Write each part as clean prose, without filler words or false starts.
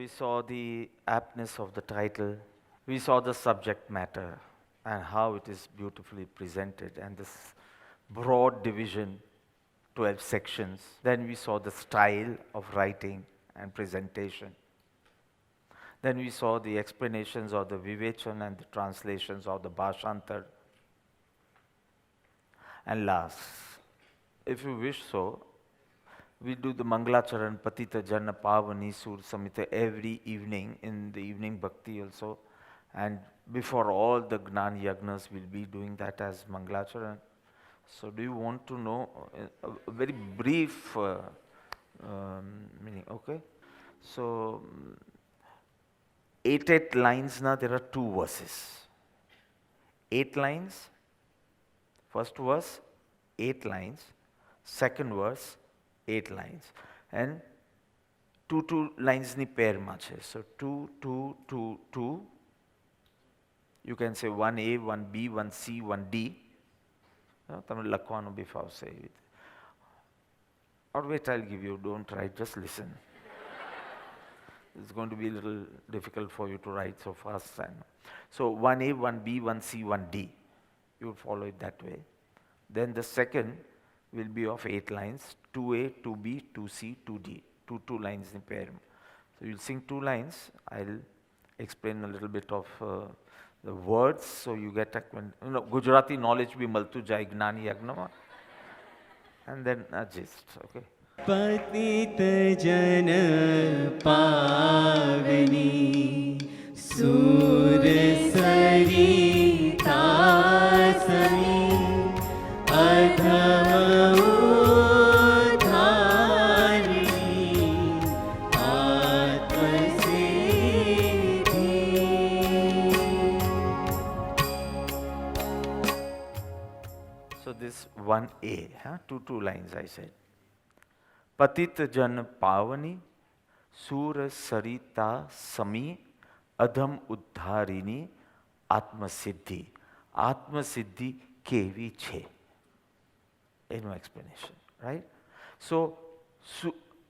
saw the aptness of the title, we saw the subject matter and how it is beautifully presented, and this broad division, 12 sections. Then we saw the style of writing and presentation. Then we saw the explanations of the Vivechan and the translations of the Bhashantar. And last, if you wish so, we do the Mangalacharan Patita Jana Pavani Sur Samhita every evening in the evening bhakti also. And before all the Gnan Yagnas, we'll be doing that as Mangalacharan. So do you want to know a very brief meaning? Okay. So 8 lines now, there are 2 verses. 8 lines, first verse, 8 lines, second verse, 8 lines. And 2 lines ni pair ma છે. So 2, 2, 2, 2. You can say 1A, 1B, 1C, 1D. તમે લખવાનું બી ફાવશે એવી રીતે. Or wait, I'll give you, don't write, just listen. It's going to be a little difficult for you to write so fast. So 1A, 1B, 1C, 1D. You follow it that way. Then the second will be of 8 lines, 2A, 2B, 2C, 2D. 2 lines in pair. So you'll sing 2 lines. I'll explain a little bit of the words, so you get a Gujarati knowledge be maltu jai Gnani Yagnama. And then a gist, okay? पतित जन पावनी सूर सरिता समी अधम उद्धारिणी आत्मसिद्धि. So this 1A, 2 lines I said. पतित जन पावनी सूर सरिता समी अधम उद्धारिणी आत्मसिद्धि. आत्मसिद्धि केवी छे. No explanation, right? So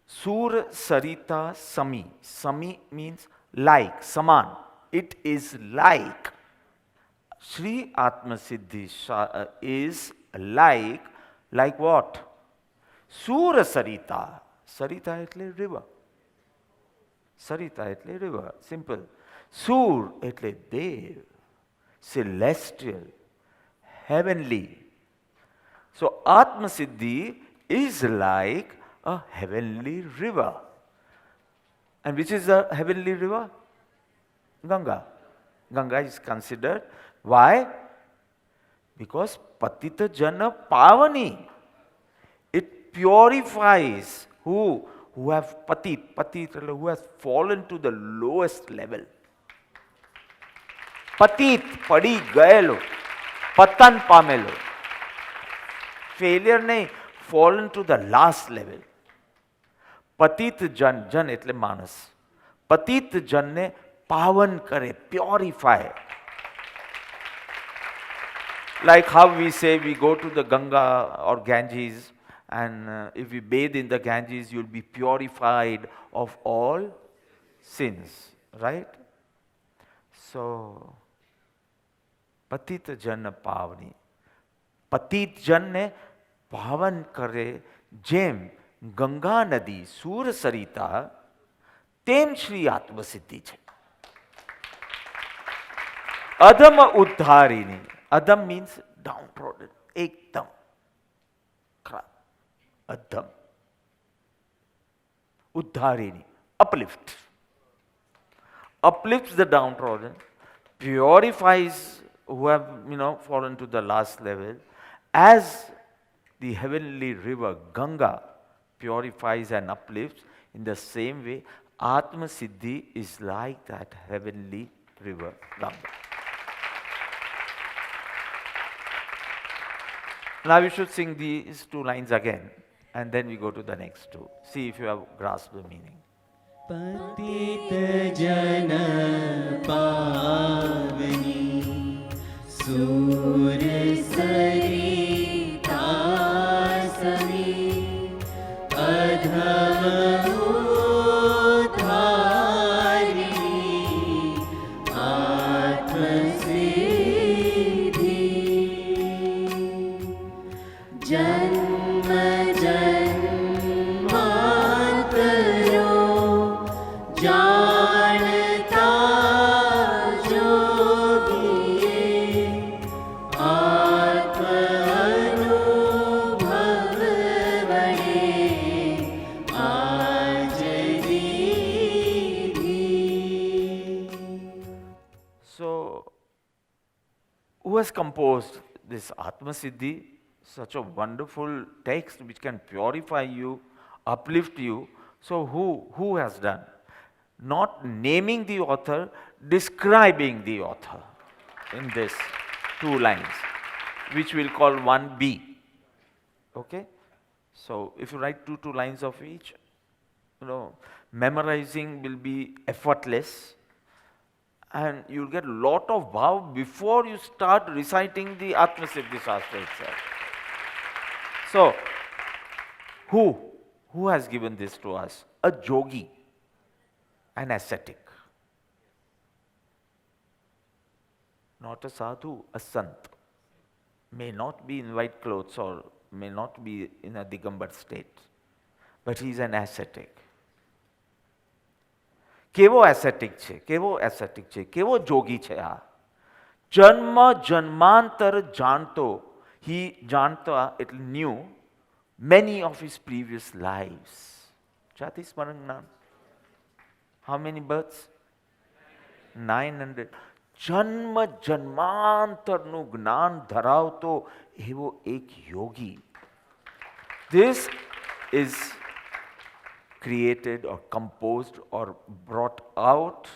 Sur Sarita Sami. Sami means like, Saman. It is like. Shri Atmasiddhi is like what? Sura Sarita. Sarita એટલે river. Sarita એટલે river. Simple. Sur એટલે Dev. Celestial. Heavenly. So Atmasiddhi is like a heavenly river. And which is the heavenly river? Ganga. Ganga is considered. Why? Because Patita Jana Pavani. It purifies who have patit, who has fallen to the lowest level. Patit, padi gayelo, patan pamelo. Failure nahi, fallen to the last level. Patit jan, jan etle manas. Patit jan ne pavan kare, purify. Like how we say we go to the Ganga or Ganges, and if we bathe in the Ganges, you'll be purified of all sins, right? So, Patita Jana Pavani. Patit Jan ne pavan kare jem Ganga Nadi Sur Sarita tem Shri Atmasiddhi છે. Adham Uddharini. Adham means downtrodden. Ekdam. Adham. Uddharini. Uplift. Uplifts the downtrodden. Purifies who have, fallen to the last level. As the heavenly river Ganga purifies and uplifts, in the same way, Atmasiddhi is like that heavenly river Ganga. Now we should sing these 2 lines again, and then we go to the next 2. See if you have grasped the meaning. पतित जन पावनी सूर सरिता समी अधम उद्धारिणी जानता जोगिए आत्मानुभव वडे आज दीधी. So, who has composed this Atma Siddhi? Such a wonderful text which can purify you, uplift you. So, who has done? Not naming the author, describing the author in this 2 lines, which we'll call 1B. Okay? So, if you write two lines of each, memorizing will be effortless. And you'll get a lot of bhav before you start reciting the Atma Siddhi Shastra itself. So, who has given this to us? A yogi, an ascetic. Not a sadhu, a sant. May not be in white clothes or may not be in a Digambar state, but he is an ascetic. કેવો acetic છે, કેવો જોગી છે આ? જન્મ જન્માંતર જાણતો, he જાણતા એટલે knew many of his previous lives. જાતિ સ્મરણ જ્ઞાન. How many births? 900. જન્મ જન્માંતરનું જ્ઞાન ધરાવતો એવો એક યોગી. This is created or composed or brought out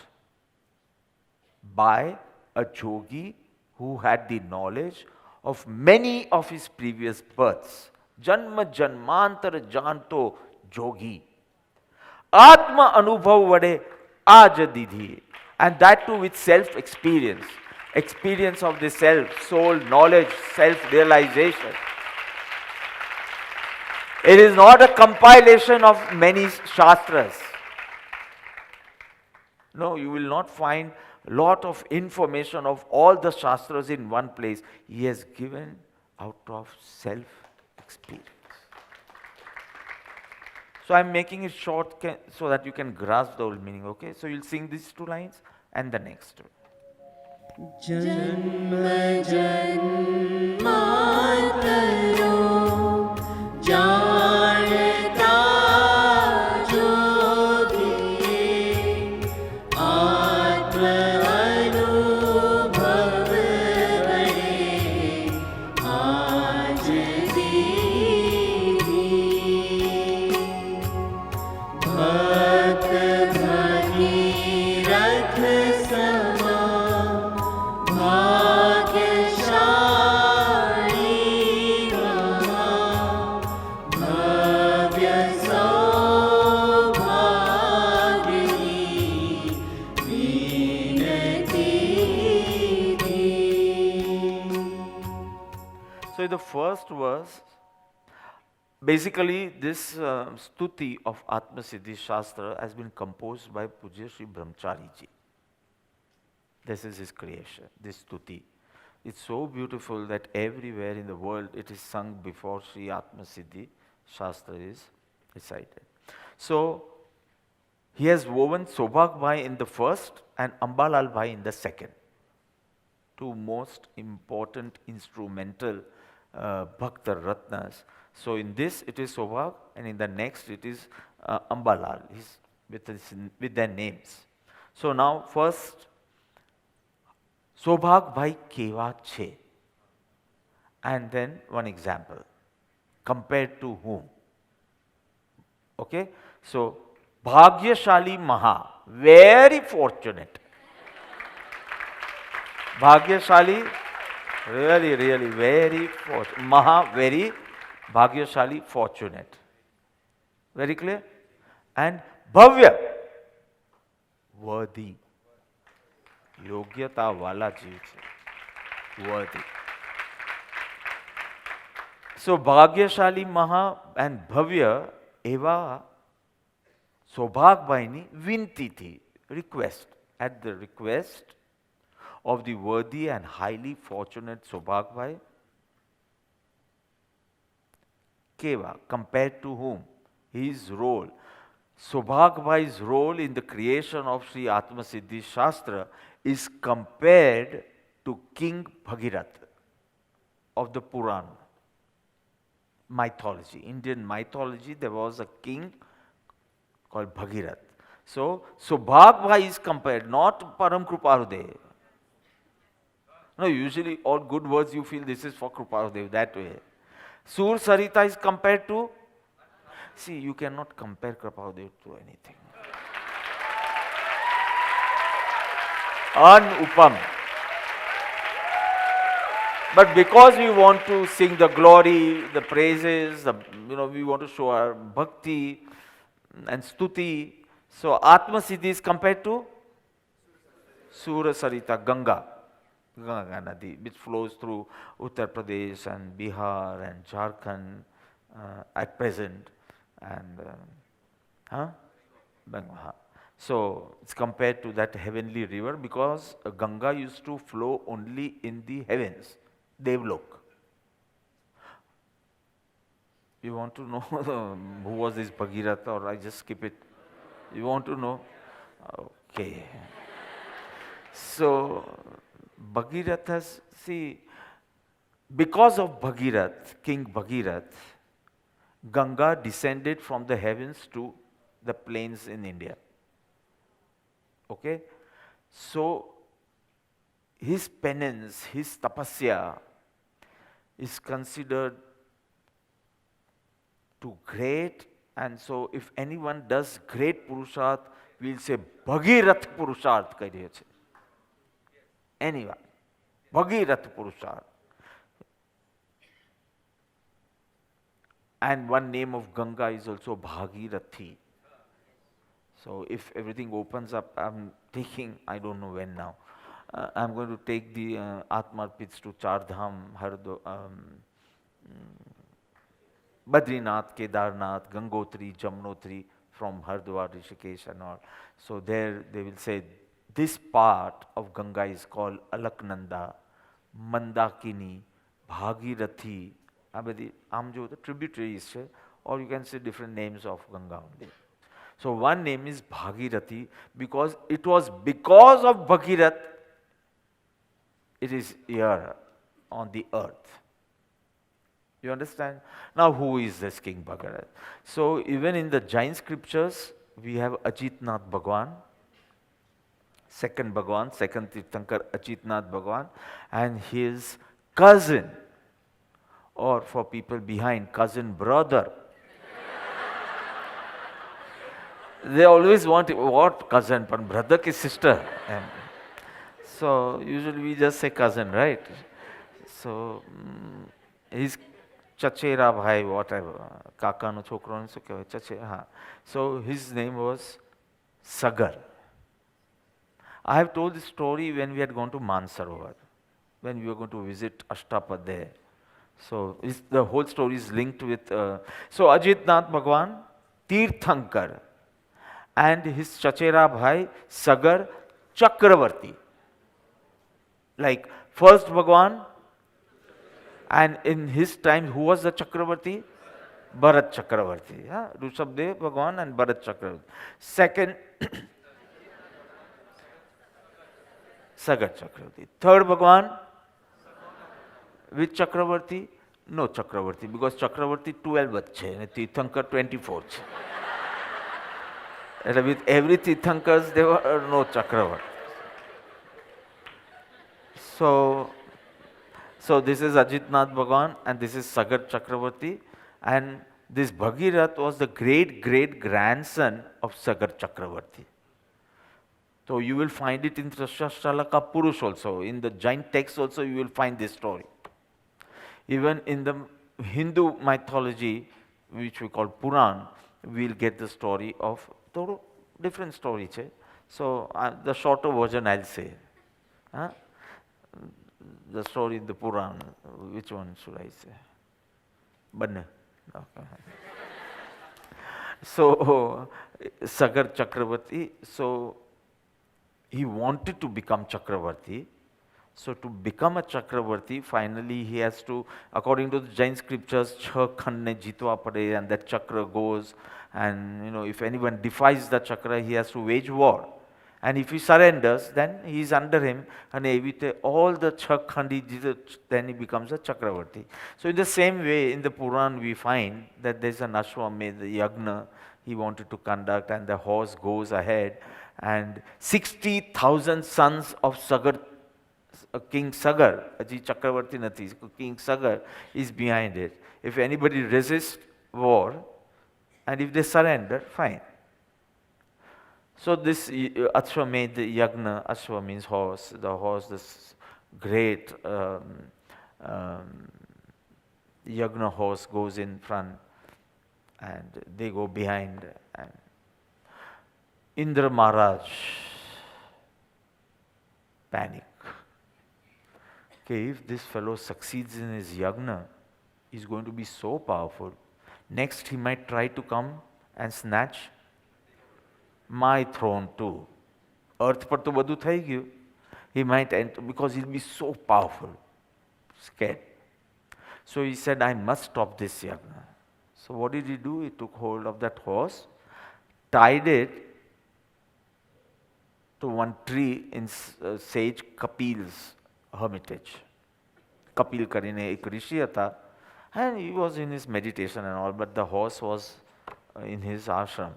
by a yogi who had the knowledge of many of his previous births. Janma janmantar janto yogi. Atma anubhav vade aaj didhi. And that too with self-experience. Experience of the self, soul, knowledge, self-realization. It is not a compilation of many shastras. No, you will not find a lot of information of all the shastras in one place. He has given out of self-experience. So I am making it short so that you can grasp the whole meaning, okay? So you'll sing these 2 lines and the next one. जन्म जन्मान्तरो जानता जोगिए आत्म अनुभव वडे आज दीधी. भक्त भगीरथ समा भाग्यशाली महा भव्य सौभाग्यी विनती थी. So the first verse, basically this stuti of Atma Siddhi Shastra has been composed by Pujya Sri Brahmachari Ji. This is his creation, this stuti. It's so beautiful that everywhere in the world it is sung before Sri Atma Siddhi Shastra is recited. So he has woven Sobhag Bhai in the first and Ambalal Bhai in the second. 2 most important instrumental Bhakta Ratnas. So in this it is Sobhag and in the next it is Ambalal with their names. So now first, Sobhag Bhai Keva Che. And then one example. Compared to whom? Okay? So, Bhagyashali Maha. Very fortunate. Bhagyashali, really, really very fortunate. Maha, very. Bhagyashali, fortunate. Very clear? And Bhavya, worthy. યોગ્યતા વાલા જીવ છે, worthy. So ભાગ્યશાલી મહા and ભવ્ય એવા સૌભાગભાઈની વિનંતી થી, request, at the request of the worthy and highly fortunate Sobhagbhai. Keva, compared to whom? His role. Sobhag role in the creation of Sri Atma Siddhi Shastra is compared to King Bhagirath of the Puran mythology. Indian mythology, there was a king called Bhagirath. So, Sobhag is compared, not Param Kruparudev. No, usually all good words you feel this is for Kruparudev, that way. Sur Sarita is compared to, see, you cannot compare Kruparudev to anything. Anupam. But because we want to sing the glory, the praises, we want to show our bhakti and stuti. So Atma Siddhi is compared to Sura Sarita, Ganga Nadi, which flows through Uttar Pradesh and Bihar and Jharkhand at present, and Bengal. So it's compared to that heavenly river because Ganga used to flow only in the heavens, Devlok. You want to know who was this Bhagirath, or I just skip it? You want to know? Okay. So Bhagirath has, see, because of Bhagirath, King Bhagirath, Ganga descended from the heavens to the plains in India. Okay? So his penance, his tapasya is considered too great, and so if anyone does great Purusharth, we'll say Bhagirath Purusharth kariye chhe. Anyone. Bhagirath Purusharth. And one name of Ganga is also Bhagirathi. So if everything opens up, I'm taking, I don't know when now, I'm going to take the Atmarpits to Chardham, Badrinath, Kedarnath, Gangotri, Jamnotri from Hardwar, Rishikesh and all. So there they will say this part of Ganga is called Alaknanda, Mandakini, Bhagirathi. The tributaries, or you can say different names of Ganga only. So one name is Bhagirathi because it was because of Bhagirath it is here on the earth. You understand? Now who is this King Bhagirath? So even in the Jain scriptures, we have Ajitnath Bhagwan, second Tirthankar Ajitnath Bhagwan, and his cousin, or for people behind, cousin brother. They always want, what cousin? But brother ki sister. So usually we just say cousin, right? So his Chachera bhai, whatever, kaka no chokro no kehvaye Chachera. So his name was Sagar. I have told this story when we had gone to Mansarovar, when we were going to visit Ashtapad there. So the whole story is linked with. So Ajitnath Bhagwan, Tirthankar, and his Chachera bhai Sagar Chakravarti. Like first Bhagwan, and in his time, who was the Chakravarti? Bharat Chakravarti. Rishabdev Bhagwan and Bharat Chakravarti. Second, Sagar Chakravarti. Third Bhagwan, which Chakravarti? No Chakravarti, because Chakravarti 12 bachche and Tirthankar 24. And with every Tirthankars, there were no Chakravarti. So this is Ajitnath Bhagwan and this is Sagar Chakravarti, and this Bhagirath was the great grandson of Sagar Chakravarti. So you will find it in Shastalaka Purush also. In the Jain text also you will find this story. Even in the Hindu mythology, which we call Puran, we will get the story of different stories. So the shorter version I'll say. The story in the Puran, which one should I say? Banne. Okay. So Sagar Chakravarti, so he wanted to become Chakravarti. So to become a Chakravarti, finally he has to, according to the Jain scriptures, Chha Khand ne jitwa pade, and that Chakra goes And if anyone defies the chakra, he has to wage war. And if he surrenders, then he is under him. And all the Chakhandi, then he becomes a Chakravarti. So in the same way, in the Puran, we find that there's an Ashwamedha Yagna he wanted to conduct, and the horse goes ahead, and 60,000 sons of Sagar, King Sagar, Aji Chakravarti Nathi, King Sagar is behind it. If anybody resists war, and if they surrender, fine. So this Ashwamedha Yagna, Ashwa means horse, the horse, this great Yagna horse goes in front and they go behind. And Indra Maharaj panic. Okay, if this fellow succeeds in his Yagna, he's going to be so powerful. Next he might try to come and snatch my throne too. Earth par to badu thai gyu. He might enter because he'll be so powerful. Scared. So he said, I must stop this yagna. So what did he do? He took hold of that horse, tied it to one tree in sage Kapil's hermitage. Kapil karine ek rishi tha, and he was in his meditation and all, but the horse was in his ashram.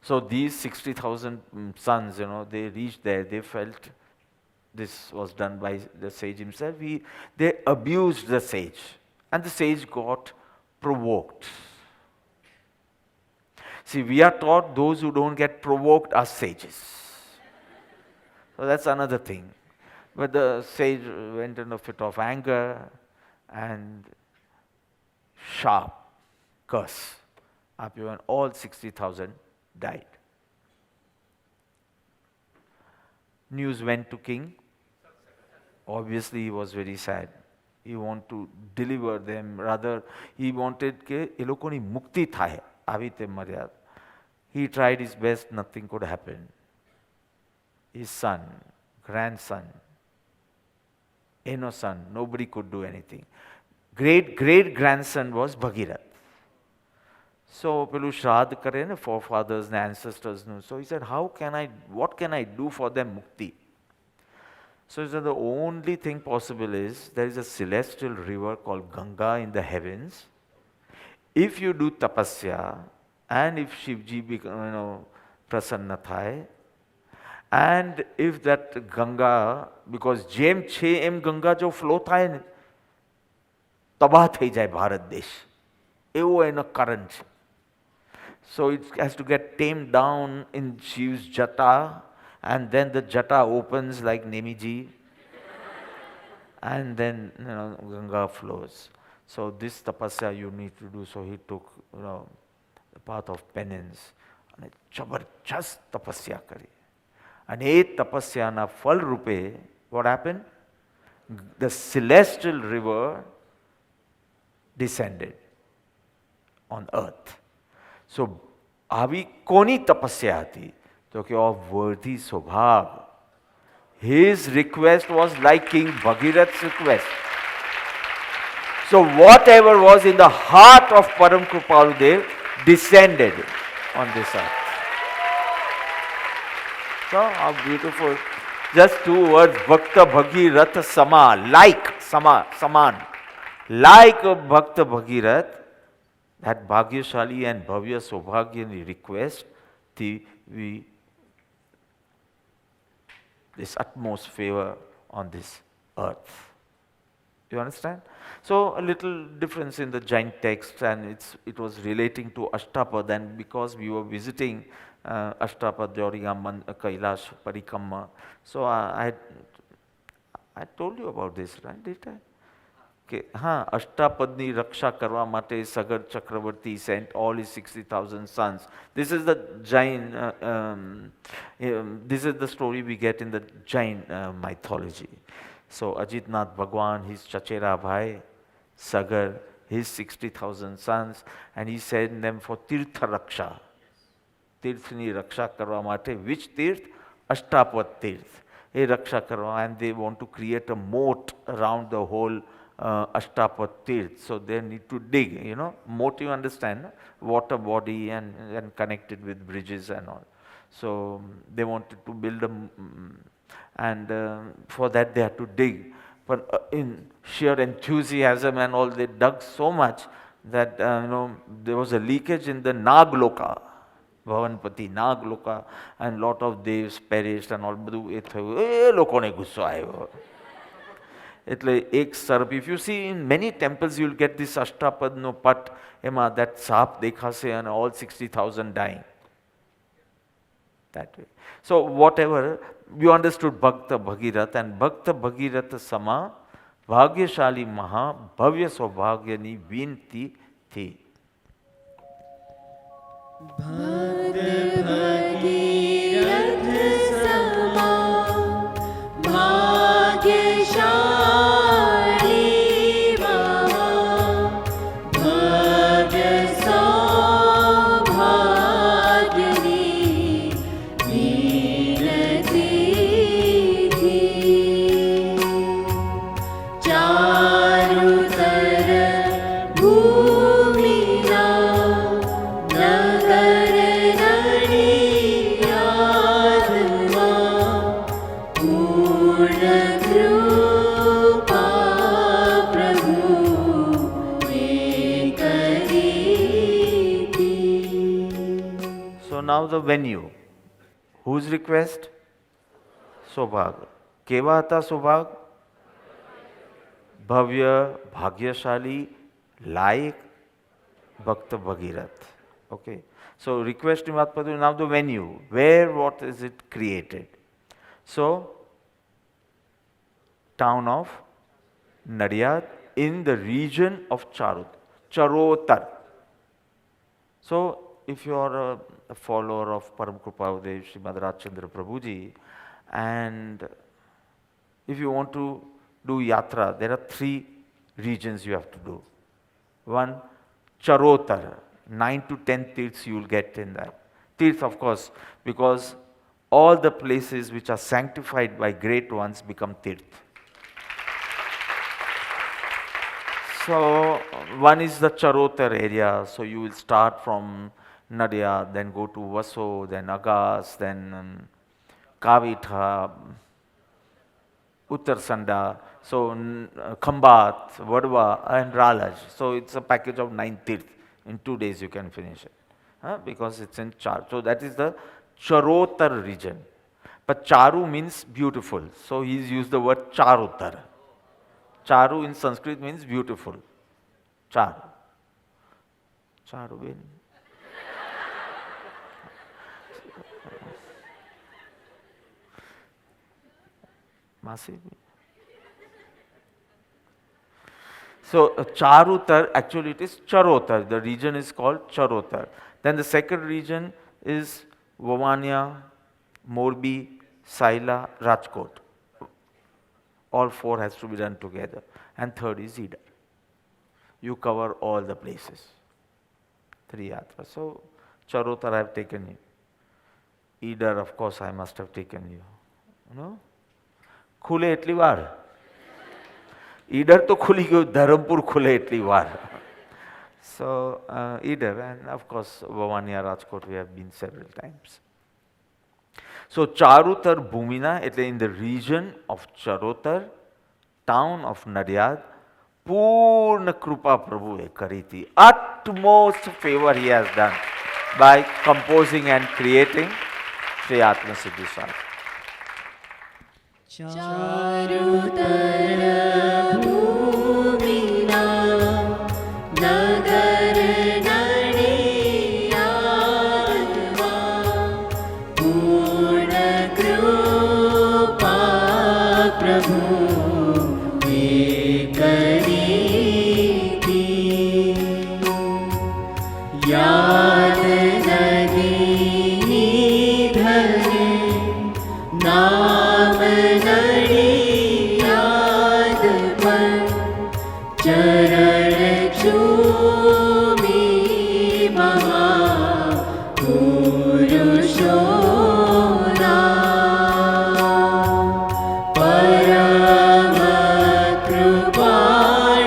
So these 60,000 sons, they reached there, they felt this was done by the sage himself. They abused the sage, and the sage got provoked. See, we are taught those who don't get provoked are sages. So that's another thing. But the sage went in a fit of anger and sharp curse up, and all 60,000 died. News went to king. Obviously, he was very sad. He wanted to deliver them. Rather, he wanted ke e lokoni mukti thaye. Avite maryad. He tried his best. Nothing could happen. His son, grandson, son, nobody could do anything. Great grandson was Bhagirath. So, pelu shraddh kare na forefathers and ancestors. So he said, what can I do for them mukti? So he said, the only thing possible is, there is a celestial river called Ganga in the heavens. If you do tapasya, and if Shivji become, prasanna thai, and if that Ganga, because jem 6 Ganga jo flow thai ne, tabah thai jai Bharat desh. Evo in a current. So it has to get tamed down in Shiv's jata, and then the jata opens like Nemiji, and then Ganga flows. So this tapasya you need to do. So he took the path of penance, and chabarjast tapasya kari. And tapasya na fal rupe, what happened? The celestial river descended on earth. So, avi koni tapasya hati? To ke of worthy Sobhag. His request was like King Bhagirath's request. So, whatever was in the heart of Param Kripaludev descended on this earth. So, how beautiful. Just 2 words, Bhakta Bhagirath Sama, like Saman. Like a Bhakta Bhagirath, that Bhagyashali and Bhavya Sobhagya request, this utmost favor on this earth. You understand? So a little difference in the Jain text, and it was relating to Ashtapad, and because we were visiting Ashtapad during Kailash Parikrama, so I told you about this, right? Did I? Okay, Ashtapadni Raksha Karwa Mate Sagar Chakravarti sent all his 60,000 sons. This is the Jain, this is the story we get in the Jain mythology. So Ajitnath Bhagwan, his Chachera Bhai, Sagar, his 60,000 sons, and he sent them for Tirtha Raksha. Tirthni Raksha Karwa Mate. Which Tirth? Ashtapad Tirth. He Raksha Karwa, and they want to create a moat around the whole Ashtapad Tirth. So they need to dig, you know, moat, you understand, no? Water body and connect it with bridges and all. So they wanted to build and for that they had to dig. But in sheer enthusiasm and all, they dug so much that you know, there was a leakage in the Nagloka, Bhavanpati, Nagloka, and lot of devs perished and all. બધું એ થયું, એ લોકોને ગુસ્સો આવ્યો. એટલે એક સર્પ, if you see in many temples you will get this અષ્ટાપદનો પટ, એમાં that સાપ દેખાશે and all 60,000 dying. That way. So whatever, you understood Bhakta Bhagirath, and Bhakta Bhagirath sama Bhagyashali Maha Bhavya Saubhagyani Vinti thi. Bhagirath समा भाग्यशाली महा भव्य सौभाग्यनी वीरति थी। चारुतर भूमिना नगर नडियादमा पूर्ण कृपा प्रभु एकरी थी। So now the venue. Whose request? Sobhag. કેવા હતા સોભાગ? ભવ્ય, ભાગ્યશાલી, લાયક, ભક્ત ભગીરથ. Okay. So request ની વાત પડી. Now the venue. Where, what is it created? So town of Nadiyad in the region of Charotar. So if you are a follower of Param Krupadev Srimad Rajchandra Prabhuji, and if you want to do yatra, there are 3 regions you have to do. One, Charotar, 9 to 10 tirths you will get in that. Tirth, of course, because all the places which are sanctified by great ones become tirth. So one is the Charotar area, so you will start from Nadia, then go to Vaso, then Agas, then Kavitha, Uttarsanda, so Khambat, Vadva and Ralaj. So it's a package of 9 tirth. In 2 days you can finish it, because it's in Char. So that is the Charotar region. But Charu means beautiful, so he's used the word Charotar. Charu in Sanskrit means beautiful. Charu. Charu means Masi. So Charutar, actually it is Charotar. The region is called Charotar. Then the second region is Vavania, Morbi, Saila, Rajkot. All 4 has to be done together. And third is Idar. You cover all the places. 3 yatras. So Charotar I have taken you. Idar, of course, I must have taken you. No? ખુલે એટલી વાર. ઈડર તો ખુલી ગયું, ધરમપુર ખુલે એટલી વાર. So Idar, and of course Vavania, Rajkot we have been several times. So Charutar Bhumina, એટલે in the region of Charotar, town of Nadiyad, Purna Krupa Prabhu Kariti. Utmost favor he has done by composing and creating Sri Atma Siddhi Shastra. Charutar भूमिना नगर नडियादमा पूर्ण कृपा प्रभु एकरी थी। याद नदी धरे नाम नडियाद पर चरण चूमी महापुरुषोना परम कृपालु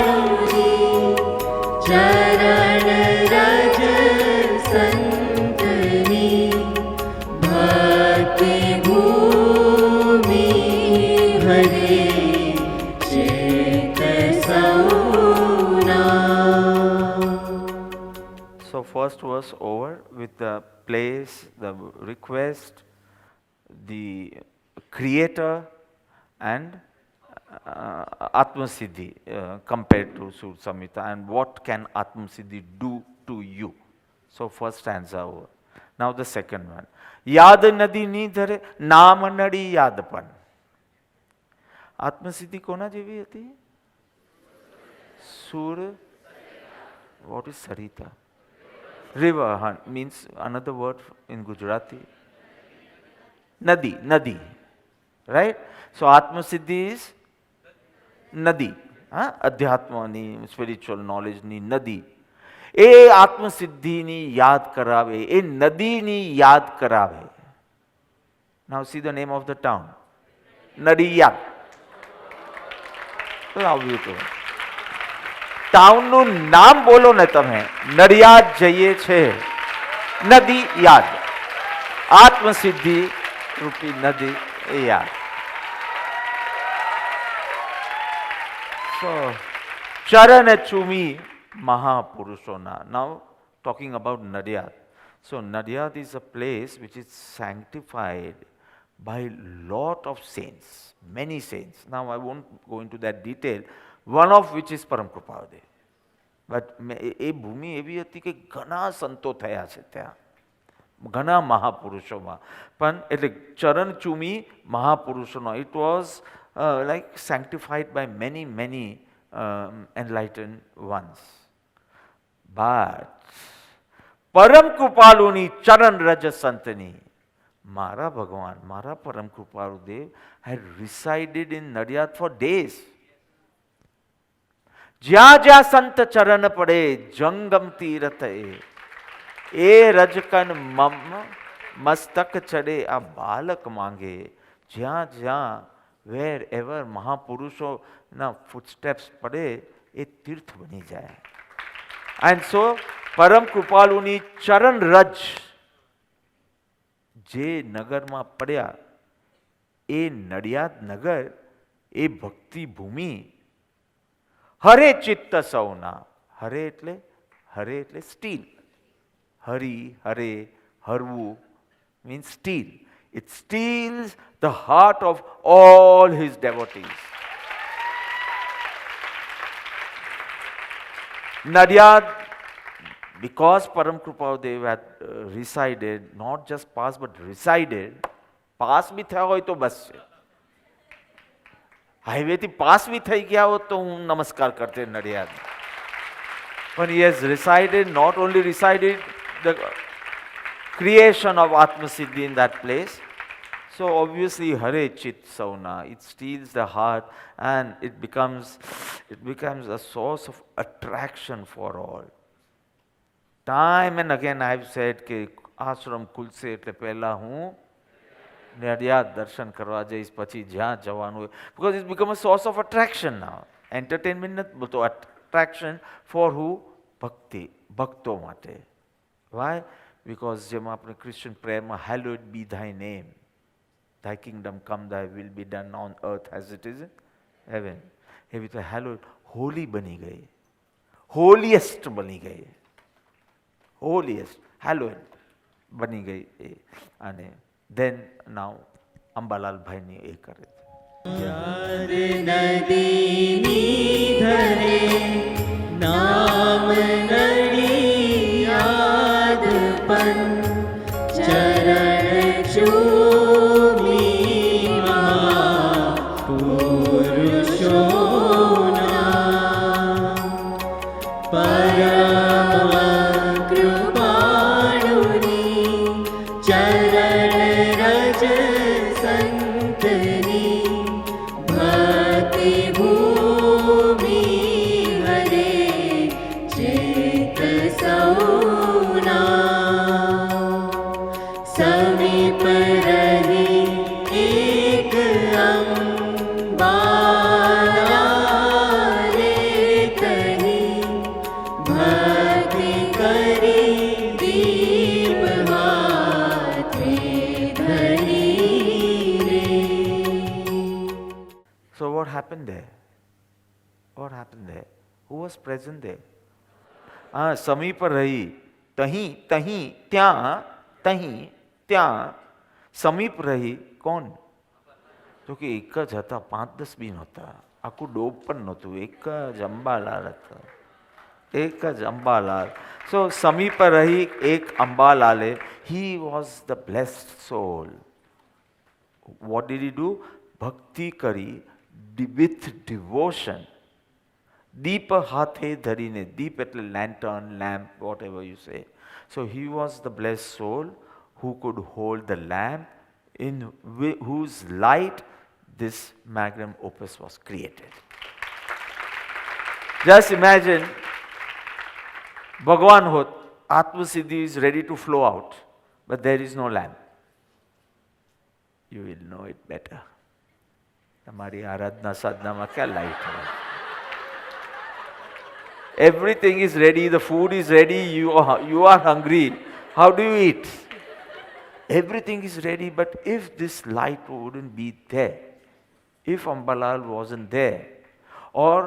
place, the request, the creator, and Atma Siddhi compared to Sur Samhita, and what can Atma Siddhi do to you. So first stanza over. Now the second one. Yad nadi ni dhare, naam nadi yad pan. Atma Siddhi kona jevi hati? Sur. What is Sarita? River means another word in Gujarati. Nadi. Right? So Atma Siddhi is Nadi. Adhyatma ni, spiritual knowledge ni Nadi. એ આત્મસિદ્ધિની યાદ કરાવે, એ નદીની યાદ કરાવે. Now see the name of the town. Nadiad. આવ્યું તો ટાઉનનું નામ બોલો ને તમે. નડિયાદ જઈએ છે. નદી યાદ. આત્મસિદ્ધિ રૂપી નદી એ યાદ. So ચરણ ચૂમી Mahapurusona. Now talking about Nadiyad. So Nadiyad is a place which is sanctified by lot of saints, many saints. Now I won't go into that detail, one of which is Param Krupadev. But એ ભૂમિ એવી હતી કે ઘણા સંતો થયા છે ત્યાં, ઘણા મહાપુરુષોમાં. પણ એટલે ચરણ ચૂમી મહાપુરુષોનો, it was like sanctified by many enlightened ones. But પરમ કૃપાલુની ચરણ રજ સંતની, મારા ભગવાન, મારા પરમ કૃપાલુ દેવ had resided in Nadiyad for days. જ્યાં જ્યાં સંત ચરણ પડે જંગમ તીરથ એ રજકન મમ મસ્તક ચડે આ બાલક માંગે. જ્યાં જ્યાં wherever મહાપુરુષોના footsteps પડે એ તીર્થ બની જાય. And so પરમ કૃપાલુની ચરણ રજ જે નગરમાં પડ્યા એ નડિયાદ નગર, એ ભક્તિ ભૂમિ હરે ચિત્ત સૌના. હરે એટલે steel. Hari, Hare, હરવું means steel. It steals the heart of all his devotees. Nadiyad, because Param Krupadev had resided, not just passed but resided, pass બી થયા હોય તો બસ છે. હાઈવેથી પાસ બી થઈ ગયા હોત તો હું નમસ્કાર કરતે Nadiad. But he has resided, not only resided, the creation of Atma Siddhi in that place. So obviously Hare Chit Sauna, it steals the heart and it becomes a source of attraction for all. Time and again I have said કે આશ્રમ ખુલશે એટલે પહેલા હું નડિયાદ દર્શન કરવા જઈશ, પછી જ્યાં જવાનું હોય. Because it's become a source of attraction now. Entertainment નથી બોલતો, attraction for who? ભક્તિ, ભક્તો માટે. Why? Because જેમાં આપણે Christian પ્રેયરમાં hallowed be thy name, thy kingdom come, thy will be done on earth as it is in heaven. એવી રીતે hallowed, holy બની ગઈ, holiest બની ગઈ, holiest, hallowed બની ગઈ એ. અને then now અંબાલાલ ભાઈની એ કરે છે. યાદ નદીની ધરે નામ નડિયાદ પણ ચરણ ચૂમી મહાપુરુષોના પરમ કૃપાળુની ચરણ રજ સંતની ભક્તિ ભૂમિ હરે ચેત સૌના સમીપ રહી એક અંબાલા રે કહી ભક્તિ કરી દીપ હાથે ધરી રે. So what happened there? What happened there? Who was present there? સમીપ રહી, તહીં ત્યાં તહીં ત્યાં સમીપ રહી કોણ? તો કે એક જ હતા, 5-10 બી નહોતા, આખું ડોબ પણ નહોતું, એક જ અંબાલાલ હતા, એક જ અંબાલાલ. સો સમીપ રહી એક અંબાલાલે, he was the blessed soul. What did he do? ભક્તિ કરી with devotion. દીપ હાથે ધરીને, દીપ એટલે lantern, lamp, whatever you say. So he was the blessed soul who could hold the lamp in whose light this magnum opus was created. Just imagine, Bhagavan hot, Atma Siddhi is ready to flow out, but there is no lamp. You will know it better. તમારી આરાધના સાધનામાં ક્યાં light હોય? Everything is ready, the food is ready, you are hungry. How do you eat? Everything is ready, but if this light wouldn't be there, if Ambalal wasn't there, or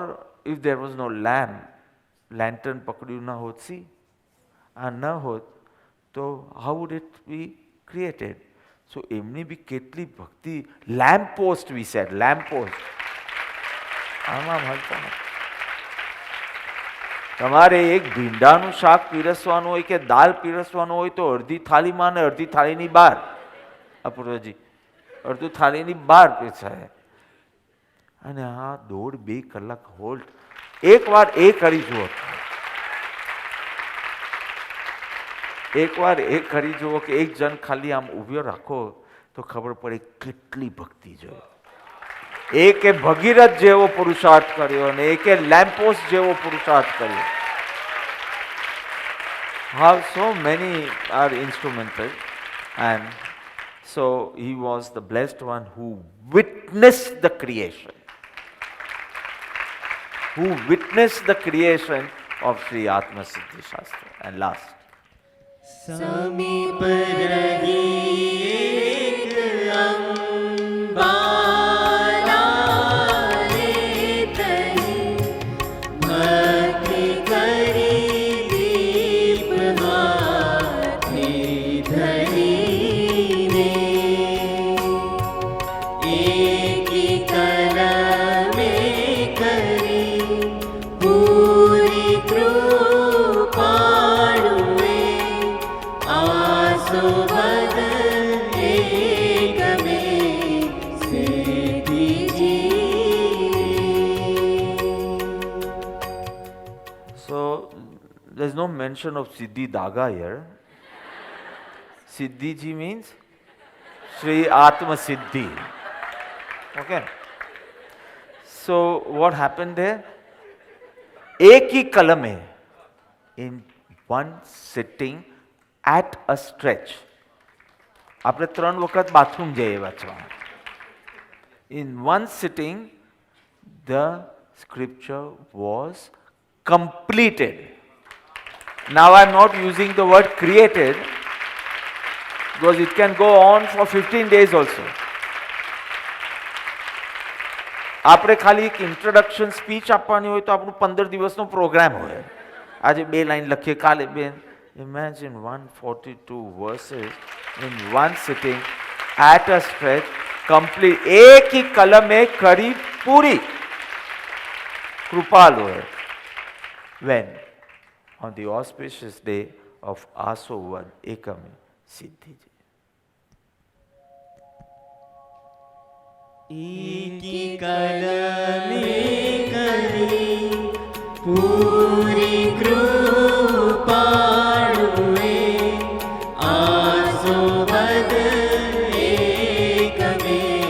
if there was no lamp, lantern pakdiyu na hot, see, and na hot, so how would it be created? So એમની બી કેટલી ભક્તિ. Lamp post વી sad, lamp post. આમાં હાલતા નથી. તમારે એક ભીંડાનું શાક પીરસવાનું હોય કે દાળ પીરસવાનું હોય તો અડધી થાળીમાં ને અડધી થાળીની બહાર, અપૂર્વજી, અડધું થાળીની બહાર પીરસાય. અને આ 1.5-2 કલાક હોલ્ડ. એકવાર એ કરી જુઓ, એકવાર એ કરી જુઓ કે એક જણ ખાલી આમ ઊભો રાખો તો ખબર પડે કેટલી ભક્તિ જોઈએ. એકે ભગીરથ જેવો પુરુષાર્થ કર્યો અને એકે લેમ્પોસ્ટ જેવો પુરુષાર્થ કર્યો. How so many are instrumental, and so he was the blessed one who witnessed the creation, who witnessed the creation of Sri Atma Siddhi Shastra. And last, समीप रही एक अंबालाले तहीं, भक्ति करी दीप हाथे धरीने, एकी कलमे करी पूरी कृपाळुए, आसोबद एक में सिद्धि जी. so there's no mention of Siddhi Daga here. Siddhi ji means Sri Atma Siddhi. Okay. So what happened there? एक ही कलम है, in one sitting at a stretch. આપણે 3 વખત બાથરૂમ જઈએ વાંચવા. In one sitting the scripture was completed. Now I'm not using the word created because it can go on for 15 days also. આપણે ખાલી એક ઇન્ટ્રોડક્શન સ્પીચ આપવાની હોય તો આપણું 15 દિવસનો પ્રોગ્રામ હોય. આજે 2 લાઈન લખીએ, કાલે 2. Imagine 142 verses in one sitting at a stretch, complete. एक ही कलम में करी पूरी. कृपालु है. When? On the auspicious day of Asovat Ekami Siddhi. एकी कलमे करी पूरी कृपाळुए, आसोबद एक में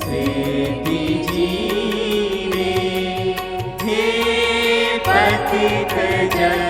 सिद्धि जीवे, हे पथित जन